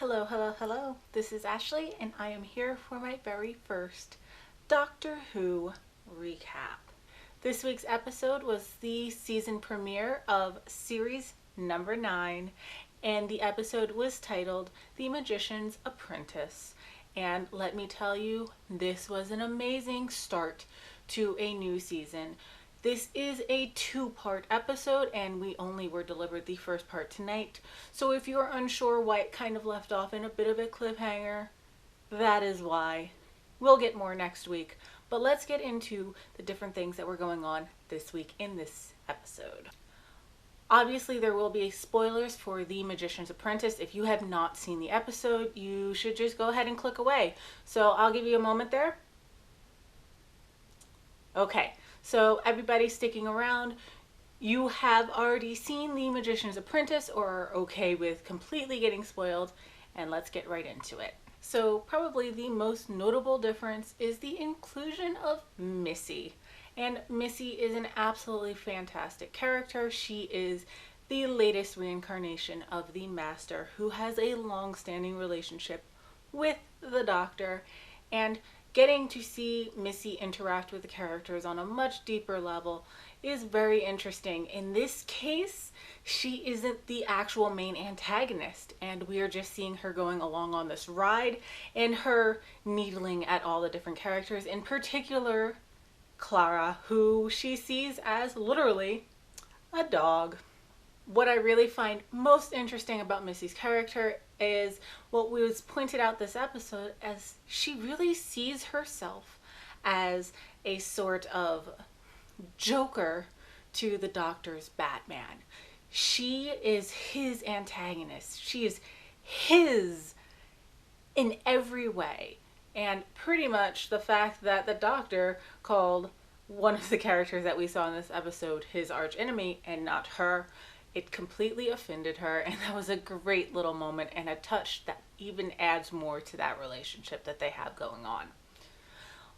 Hello, hello, hello. This is Ashley, and I am here for my very first Doctor Who recap. This week's episode was the season premiere of series number 9, and the episode was titled The Magician's Apprentice. And let me tell you, this was an amazing start to a new season. This is a two-part episode, and we only were delivered the first part tonight. So if you're unsure why it kind of left off in a bit of a cliffhanger, that is why. We'll get more next week. But let's get into the different things that were going on this week in this episode. Obviously, there will be spoilers for The Magician's Apprentice. If you have not seen the episode, you should just go ahead and click away. So I'll give you a moment there. Okay. So everybody sticking around, you have already seen The Magician's Apprentice or are okay with completely getting spoiled, and let's get right into it. So probably the most notable difference is the inclusion of Missy. And Missy is an absolutely fantastic character. She is the latest reincarnation of the Master, who has a long-standing relationship with the Doctor, and getting to see Missy interact with the characters on a much deeper level is very interesting. In this case, she isn't the actual main antagonist, and we are just seeing her going along on this ride and her needling at all the different characters, in particular Clara, who she sees as literally a dog. What I really find most interesting about Missy's character is what was pointed out this episode, as she really sees herself as a sort of Joker to the Doctor's Batman. She is his antagonist. She is his in every way. And pretty much the fact that the Doctor called one of the characters that we saw in this episode his archenemy and not her, it completely offended her, and that was a great little moment and a touch that even adds more to that relationship that they have going on.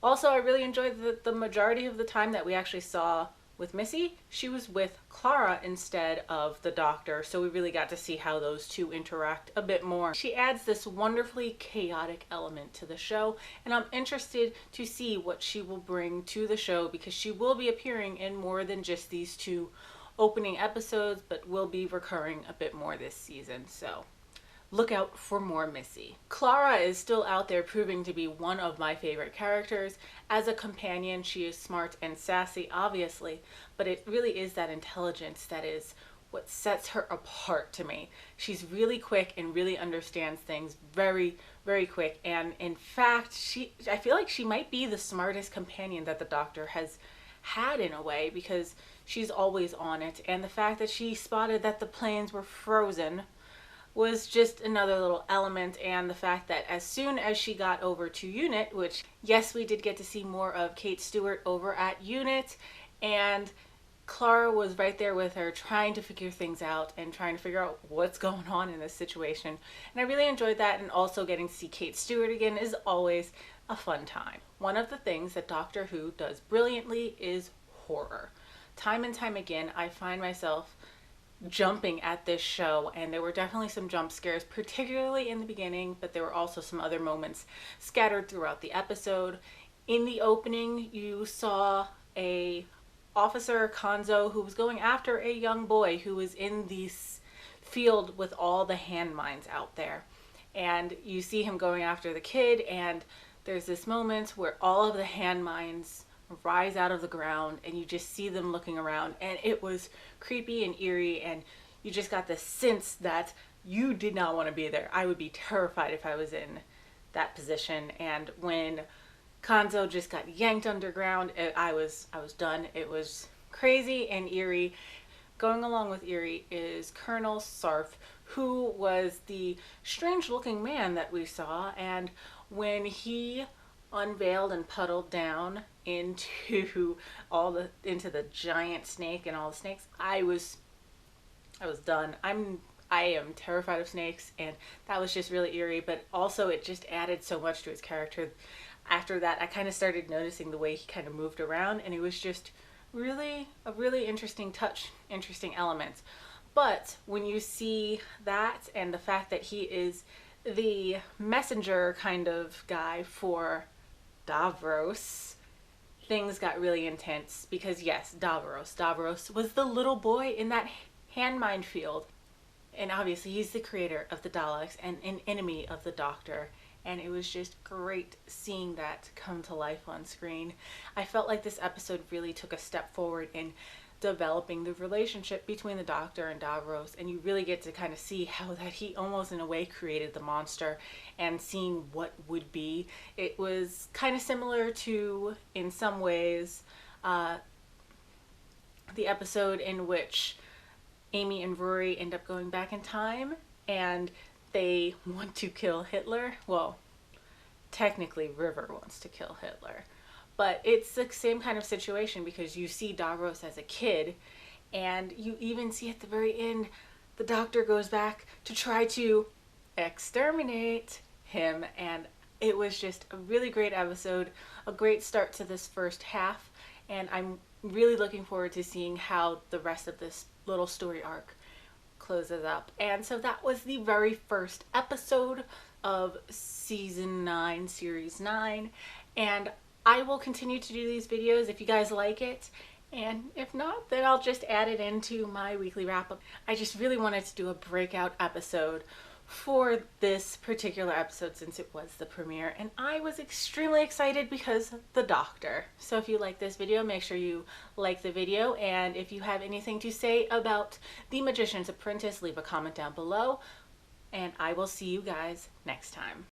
Also, I really enjoyed the majority of the time that we actually saw with Missy, she was with Clara instead of the Doctor, so we really got to see how those two interact a bit more. She adds this wonderfully chaotic element to the show, and I'm interested to see what she will bring to the show, because she will be appearing in more than just these two opening episodes, but will be recurring a bit more this season, so look out for more Missy. Clara is still out there proving to be one of my favorite characters. As a companion, she is smart and sassy, obviously, but it really is that intelligence that is what sets her apart to me. She's really quick and really understands things very, very quick, and in fact, I feel like she might be the smartest companion that the Doctor has had in a way, because she's always on it, and the fact that she spotted that the planes were frozen was just another little element, and the fact that as soon as she got over to Unit, which yes, we did get to see more of Kate Stewart over at Unit, and Clara was right there with her trying to figure things out and trying to figure out what's going on in this situation, and I really enjoyed that. And also getting to see Kate Stewart again is always a fun time. One of the things that Doctor Who does brilliantly is horror. Time and time again, I find myself jumping at this show, and there were definitely some jump scares, particularly in the beginning, but there were also some other moments scattered throughout the episode. In the opening, you saw a officer, Konzo, who was going after a young boy who was in this field with all the hand mines out there, and you see him going after the kid, and there's this moment where all of the hand mines rise out of the ground and you just see them looking around, and it was creepy and eerie, and you just got the sense that you did not want to be there. I would be terrified if I was in that position. And when Konzo just got yanked underground, I was done. It was crazy and eerie. Going along with eerie is Colonel Sarf, who was the strange looking man that we saw, and when he unveiled and puddled down into the giant snake and all the snakes, I was done. I am terrified of snakes, and that was just really eerie, but also it just added so much to his character. After that, I kind of started noticing the way he kind of moved around, and it was just really a really interesting touch, interesting elements. But when you see that and the fact that he is the messenger kind of guy for Davros, things got really intense because yes, Davros was the little boy in that hand mine field. And obviously he's the creator of the Daleks and an enemy of the Doctor. And it was just great seeing that come to life on screen. I felt like this episode really took a step forward in developing the relationship between the Doctor and Davros, and you really get to kind of see how that he almost in a way created the monster and seeing what would be. It was kind of similar to, in some ways, the episode in which Amy and Rory end up going back in time and they want to kill Hitler. Well, technically River wants to kill Hitler. But it's the same kind of situation because you see Davros as a kid and you even see at the very end the Doctor goes back to try to exterminate him, and it was just a really great episode, a great start to this first half, and I'm really looking forward to seeing how the rest of this little story arc closes up. And so that was the very first episode of season 9, series 9, and I will continue to do these videos if you guys like it, and if not, then I'll just add it into my weekly wrap-up. I just really wanted to do a breakout episode for this particular episode since it was the premiere, and I was extremely excited because the Doctor. So if you like this video, make sure you like the video, and if you have anything to say about The Magician's Apprentice, leave a comment down below, and I will see you guys next time.